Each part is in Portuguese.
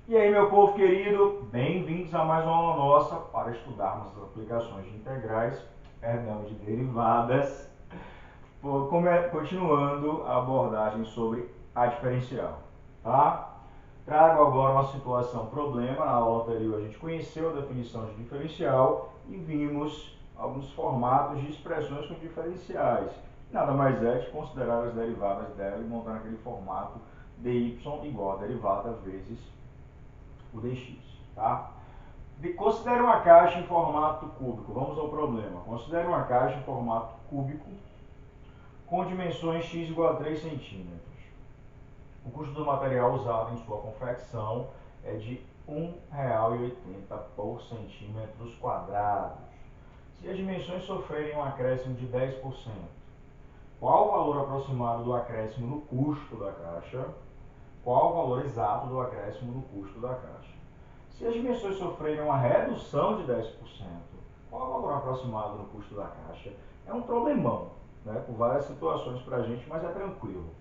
E aí, meu povo querido, bem-vindos a mais uma aula nossa para estudarmos as aplicações de integrais, perdão, de derivadas, continuando a abordagem sobre a diferencial, tá? Trago agora uma situação problema. Na aula anterior a gente conheceu a definição de diferencial e vimos alguns formatos de expressões com diferenciais. Nada mais é que considerar as derivadas dela e montar aquele formato dy igual a derivada vezes o dx, tá? Considere uma caixa em formato cúbico. Vamos ao problema. Considere uma caixa em formato cúbico com dimensões x igual a 3 centímetros. O custo do material usado em sua confecção é de R$ 1,80 por centímetros quadrados. Se as dimensões sofrerem um acréscimo de 10%, qual o valor aproximado do acréscimo no custo da caixa? Qual o valor exato do acréscimo no custo da caixa? Se as dimensões sofrerem uma redução de 10%, qual o valor aproximado no custo da caixa? É um problemão, né, com várias situações para a gente, mas é tranquilo.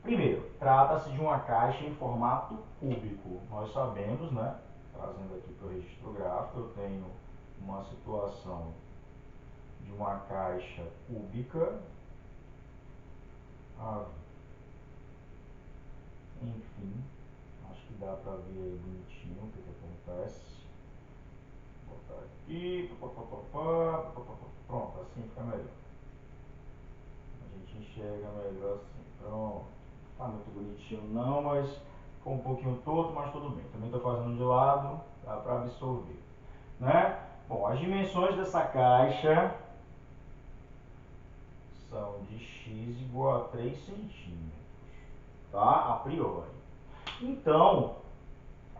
Primeiro, trata-se de uma caixa em formato cúbico. Nós sabemos, né, trazendo aqui para o registro gráfico, eu tenho uma situação de uma caixa cúbica, enfim, acho que dá para ver aí bonitinho o que acontece. Vou botar aqui, pronto, assim fica melhor. A gente enxerga melhor assim, pronto. Tá muito bonitinho não, mas ficou um pouquinho torto, mas tudo bem. Também estou fazendo de lado, dá para absorver, né? Bom, as dimensões dessa caixa são de x igual a 3 centímetros, tá? A priori. Então,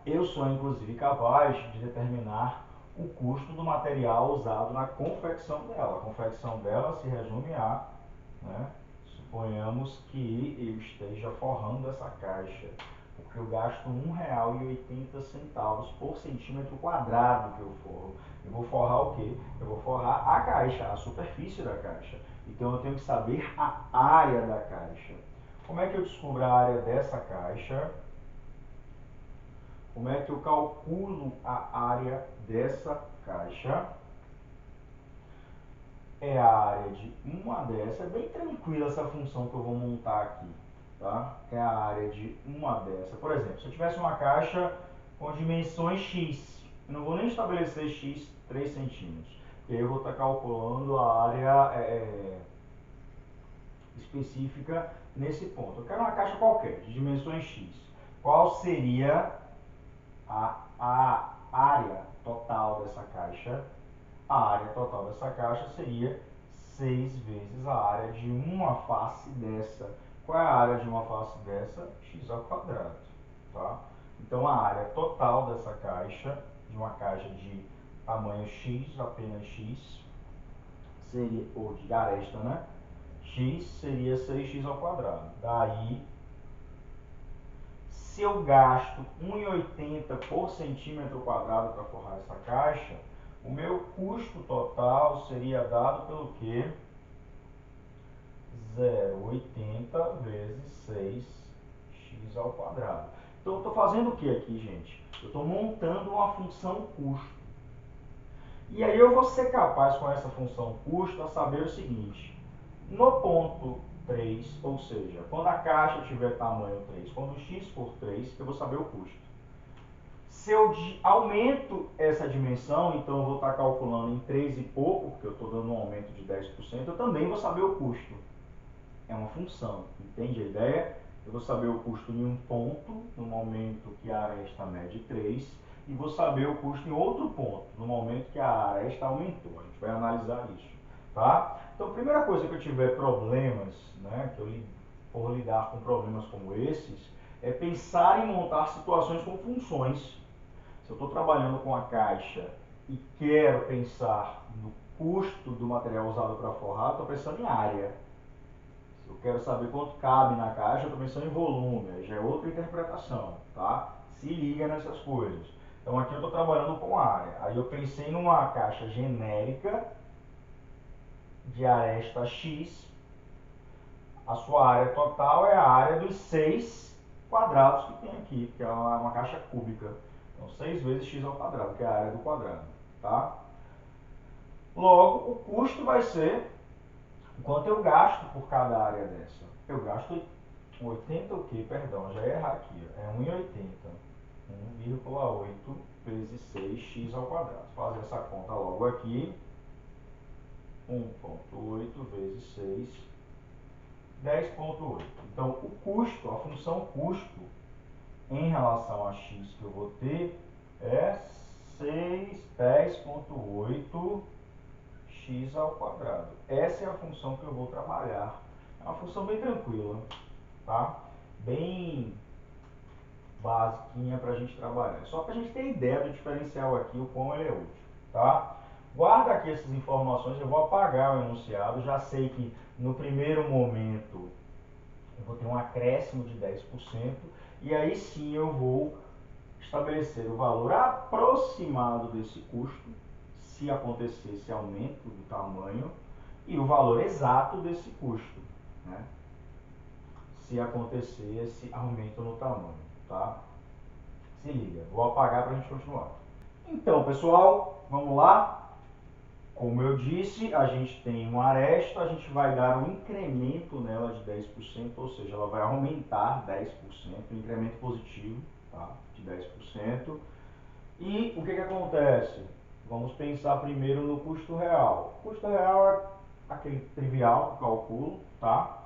eu sou inclusive capaz de determinar o custo do material usado na confecção dela. A confecção dela se resume a, né, suponhamos que eu esteja forrando essa caixa, porque eu gasto R$ 1,80 por centímetro quadrado que eu forro. Eu vou forrar o quê? Eu vou forrar a caixa, a superfície da caixa. Então eu tenho que saber a área da caixa. Como é que eu descubro a área dessa caixa? Como é que eu calculo a área dessa caixa? É a área de uma dessa. É bem tranquila essa função que eu vou montar aqui, tá? É a área de uma dessa. Por exemplo, se eu tivesse uma caixa com dimensões x, eu não vou nem estabelecer x 3 centímetros, porque aí eu vou estar calculando a área específica nesse ponto. Eu quero uma caixa qualquer, de dimensões x. Qual seria a área total dessa caixa? A área total dessa caixa seria 6 vezes a área de uma face dessa. Qual é a área de uma face dessa? X ao quadrado, tá? Então, a área total dessa caixa, de uma caixa de tamanho x, apenas x, seria, ou de aresta, né? X seria 6x ao quadrado. Daí, se eu gasto 1,80 por centímetro quadrado para forrar essa caixa, o meu custo total seria dado pelo quê? 0,80 vezes 6x ao quadrado. Então, eu estou fazendo o que aqui, gente? Eu estou montando uma função custo. E aí eu vou ser capaz, com essa função custo, a saber o seguinte. No ponto 3, ou seja, quando a caixa tiver tamanho 3, quando x for 3, eu vou saber o custo. Se eu aumento essa dimensão, então eu vou estar calculando em 3 e pouco, porque eu estou dando um aumento de 10%, eu também vou saber o custo. É uma função, entende a ideia? Eu vou saber o custo em um ponto, no momento que a aresta mede 3, e vou saber o custo em outro ponto, no momento que a aresta aumentou. A gente vai analisar isso, tá? Então, a primeira coisa que eu tiver problemas, né, que eu for lidar com problemas como esses, é pensar em montar situações com funções. Se eu estou trabalhando com a caixa e quero pensar no custo do material usado para forrar, estou pensando em área. Se eu quero saber quanto cabe na caixa, eu estou pensando em volume, aí já é outra interpretação, tá? Se liga nessas coisas. Então aqui eu estou trabalhando com área. Aí eu pensei numa caixa genérica de aresta X. A sua área total é a área dos 6 quadrados que tem aqui, que é uma caixa cúbica. Então 6 vezes x ao quadrado, que é a área do quadrado. Tá? Logo, o custo vai ser o quanto eu gasto por cada área dessa. Eu gasto 80 o quê? Perdão, já ia errar aqui. É 1,80. 1,8 vezes 6x ao quadrado. Vou fazer essa conta logo aqui. 1,8 vezes 6, 10,8. Então, o custo, a função custo, em relação a x que eu vou ter, é 10,8 x ao quadrado. Essa é a função que eu vou trabalhar. É uma função bem tranquila, tá? Bem basiquinha para a gente trabalhar. Só para a gente ter ideia do diferencial aqui, o quão ele é útil, tá? Guarda aqui essas informações, eu vou apagar o enunciado. Já sei que no primeiro momento eu vou ter um acréscimo de 10%, e aí sim eu vou estabelecer o valor aproximado desse custo, se acontecer esse aumento do tamanho, e o valor exato desse custo, né? Se acontecer esse aumento no tamanho, tá? Se liga, vou apagar para a gente continuar. Então, pessoal, vamos lá. Como eu disse, a gente tem uma aresta, a gente vai dar um incremento nela de 10%, ou seja, ela vai aumentar 10%, um incremento positivo, tá? De 10%. E o que acontece? Vamos pensar primeiro no custo real. O custo real é aquele trivial cálculo, tá?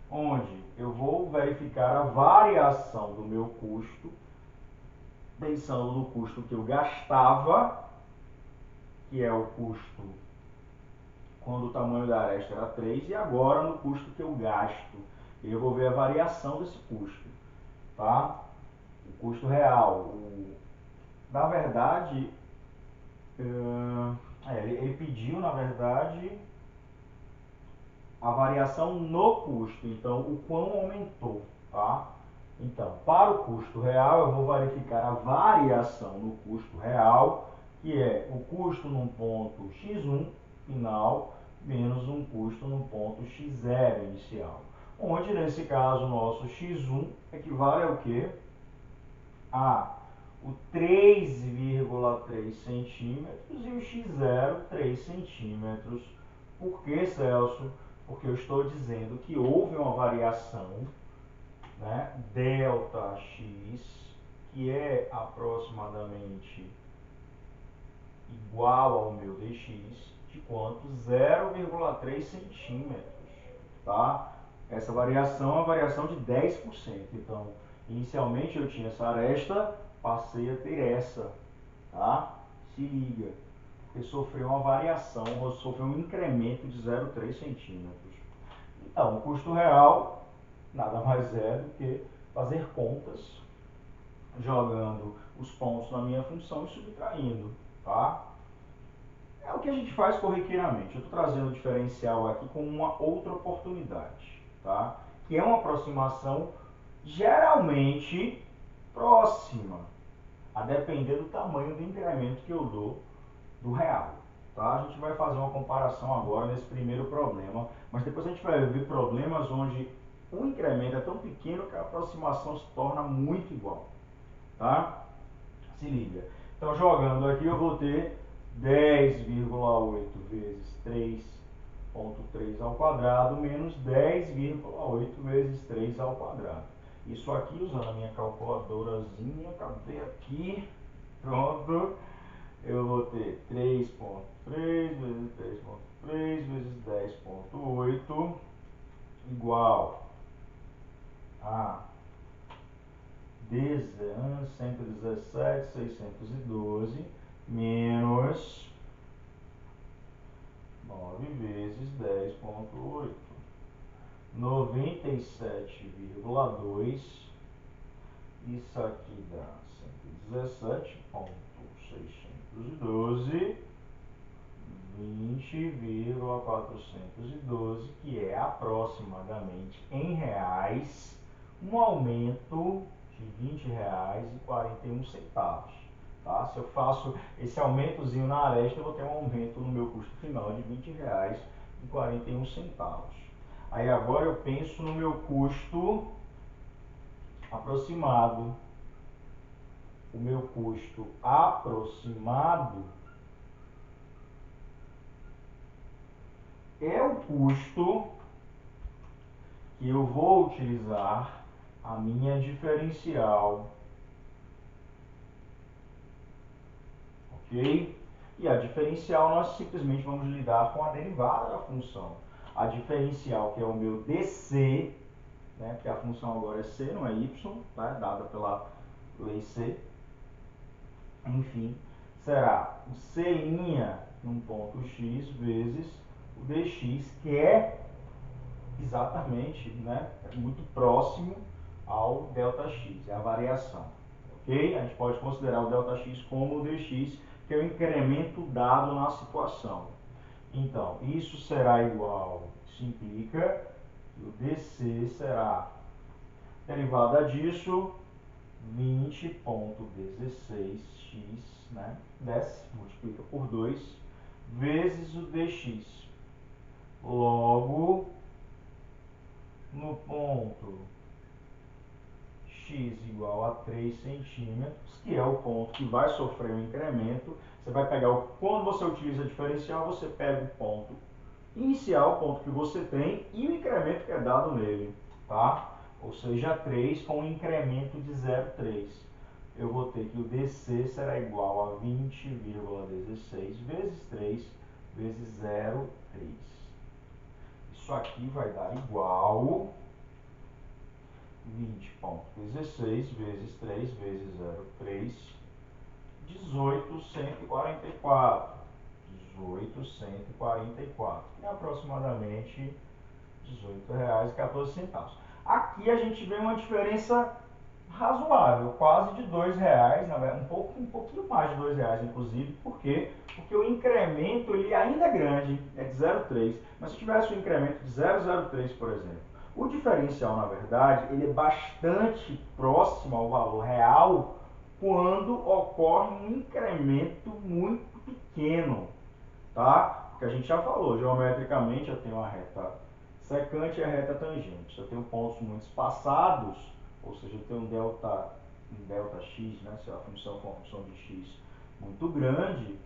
Onde eu vou verificar a variação do meu custo, pensando no custo que eu gastava, que é o custo quando o tamanho da aresta era 3, e agora no custo que eu gasto. Eu vou ver a variação desse custo, tá? O custo real. Na verdade, ele pediu, na verdade, a variação no custo, então o quão aumentou, tá? Então, para o custo real, eu vou verificar a variação no custo real, que é o custo num ponto x1 final menos um custo num ponto x0 inicial. Onde, nesse caso, o nosso x1 equivale ao quê? A o 3,3 centímetros e o x0, 3 centímetros. Por que, Celso? Porque eu estou dizendo que houve uma variação, né, delta x, que é aproximadamente igual ao meu dx, de quanto? 0,3 centímetros, tá? Essa variação é uma variação de 10%. Então, inicialmente eu tinha essa aresta, passei a ter essa, tá? Se liga, porque sofreu uma variação, ou sofreu um incremento de 0,3 centímetros. Então, o custo real nada mais é do que fazer contas, jogando os pontos na minha função e subtraindo, tá? É o que a gente faz corriqueiramente. Eu estou trazendo o diferencial aqui com uma outra oportunidade, tá? Que é uma aproximação geralmente próxima, a depender do tamanho do incremento que eu dou do real. Tá? A gente vai fazer uma comparação agora nesse primeiro problema, mas depois a gente vai ver problemas onde o incremento é tão pequeno que a aproximação se torna muito igual. Tá? Se liga. Então, jogando aqui, eu vou ter 10,8 vezes 3,3 ao quadrado menos 10,8 vezes 3 ao quadrado. Isso aqui, usando a minha calculadorazinha, cadê aqui? Pronto. Eu vou ter 3,3 vezes 3,3 vezes 10,8 igual a 117.612 menos 9 vezes 10,8. 97,2. Isso aqui dá 117.612. 20,412, que é aproximadamente em reais um aumento de R$20,41. Tá? Se eu faço esse aumentozinho na aresta, eu vou ter um aumento no meu custo final de R$20,41. Aí agora eu penso no meu custo aproximado, o meu custo aproximado é o custo que eu vou utilizar a minha diferencial, ok? E a diferencial nós simplesmente vamos lidar com a derivada da função. A diferencial, que é o meu dc, né, porque a função agora é c, não é y, tá? É dada pela lei c. Enfim, será o c' num ponto x vezes o dx, que é exatamente, né, muito próximo ao ΔX, é a variação. Ok? A gente pode considerar o ΔX como o dx, que é o incremento dado na situação. Então, isso será igual, isso implica que o dc será derivada disso 20,16x, né? Desce, multiplica por 2, vezes o dx. Logo, no ponto x igual a 3 centímetros, que é o ponto que vai sofrer o incremento, você vai pegar quando você utiliza a diferencial, você pega o ponto inicial, o ponto que você tem, e o incremento que é dado nele, tá? Ou seja, 3 com um incremento de 0,3. Eu vou ter que o dc será igual a 20,16 vezes 3 vezes 0,3. Isso aqui vai dar igual 20,16 vezes 3 vezes 0,3, 18,144. 18,144, que é aproximadamente R$18,14. Aqui a gente vê uma diferença razoável, quase de R$2, um pouquinho mais de R$2, inclusive. Por quê? Porque o incremento ele ainda é grande, é de 0,3, mas se tivesse um incremento de 0,03, por exemplo, o diferencial, na verdade, ele é bastante próximo ao valor real quando ocorre um incremento muito pequeno, tá? Porque a gente já falou, geometricamente eu tenho a reta secante e a reta tangente. Se eu tenho pontos muito espaçados, ou seja, eu tenho um delta x, né? Se a função for uma função de x muito grande,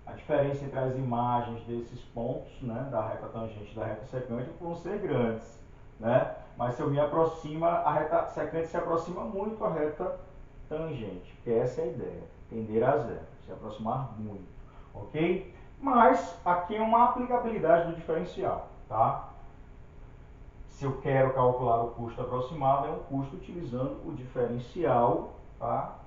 a diferença entre as imagens desses pontos, né, da reta tangente e da reta secante vão ser grandes, né? Mas se eu me aproxima, a reta secante se aproxima muito à reta tangente, porque essa é a ideia, tender a zero, se aproximar muito, ok? Mas aqui é uma aplicabilidade do diferencial, tá? Se eu quero calcular o custo aproximado, é um custo utilizando o diferencial, tá?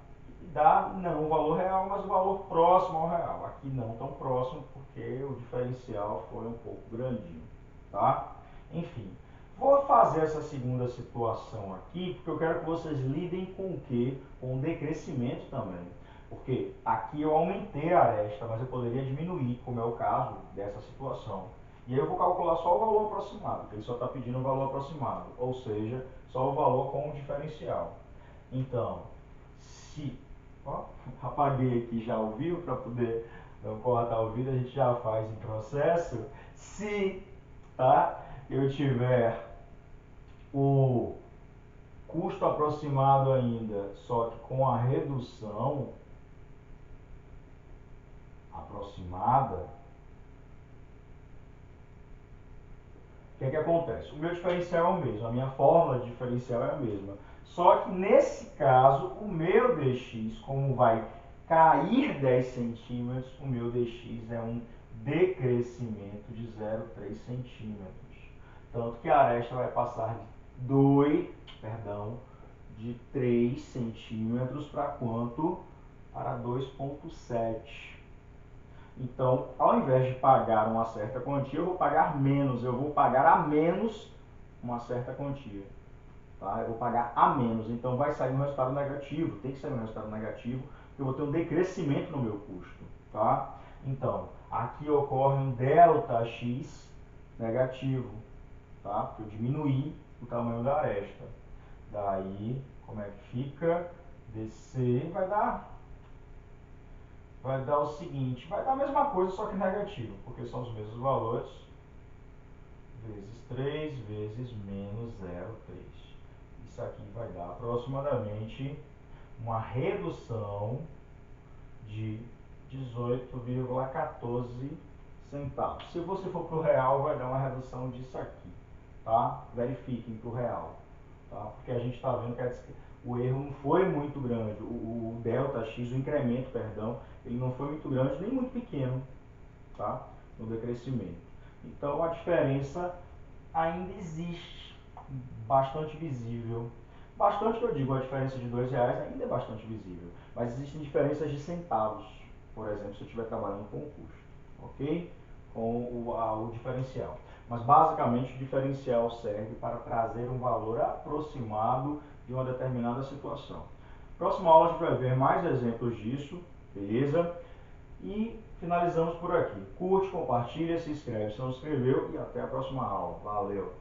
E dá não o valor real, mas o valor próximo ao real. Aqui não tão próximo, porque o diferencial foi um pouco grandinho, tá? Enfim, vou fazer essa segunda situação aqui, porque eu quero que vocês lidem com o quê? Com o decrescimento também. Porque aqui eu aumentei a aresta, mas eu poderia diminuir, como é o caso dessa situação. E aí eu vou calcular só o valor aproximado, porque ele só está pedindo o valor aproximado, ou seja, só o valor com o diferencial. Então, se... Ó, apaguei aqui já o vídeo para poder não cortar o vídeo, a gente já faz em processo. Se, tá, eu tiver o custo aproximado ainda, só que com a redução aproximada, o que é que acontece? O meu diferencial é o mesmo, a minha fórmula de diferencial é a mesma. Só que nesse caso, o meu dx, como vai cair 10 centímetros, o meu dx é um decrescimento de 0,3 centímetros. Tanto que a aresta vai passar de 3 centímetros para quanto? Para 2,7. Então, ao invés de pagar uma certa quantia, eu vou pagar menos. Eu vou pagar a menos uma certa quantia. Tá? Eu vou pagar a menos. Então, vai sair um resultado negativo. Tem que sair um resultado negativo, porque eu vou ter um decrescimento no meu custo. Tá? Então, aqui ocorre um ΔX negativo. Tá? Porque eu diminuí o tamanho da aresta. Daí, como é que fica? DC vai dar o seguinte, vai dar a mesma coisa, só que negativo, porque são os mesmos valores, vezes 3 vezes menos 0,3. Isso aqui vai dar aproximadamente uma redução de 18,14 centavos. Se você for para o real, vai dar uma redução disso aqui, tá? Verifiquem para o real, tá? Porque a gente está vendo que o erro não foi muito grande, o delta x, o incremento, perdão, ele não foi muito grande nem muito pequeno, tá? No decrescimento. Então a diferença ainda existe, bastante visível. Bastante que eu digo, a diferença de R$ 2 ainda é bastante visível, mas existem diferenças de centavos, por exemplo, se eu estiver trabalhando com o custo, ok? Com o diferencial. Mas basicamente o diferencial serve para trazer um valor aproximado de uma determinada situação. Próxima aula a gente vai ver mais exemplos disso, beleza? E finalizamos por aqui. Curte, compartilha, se inscreve se não se inscreveu e até a próxima aula. Valeu!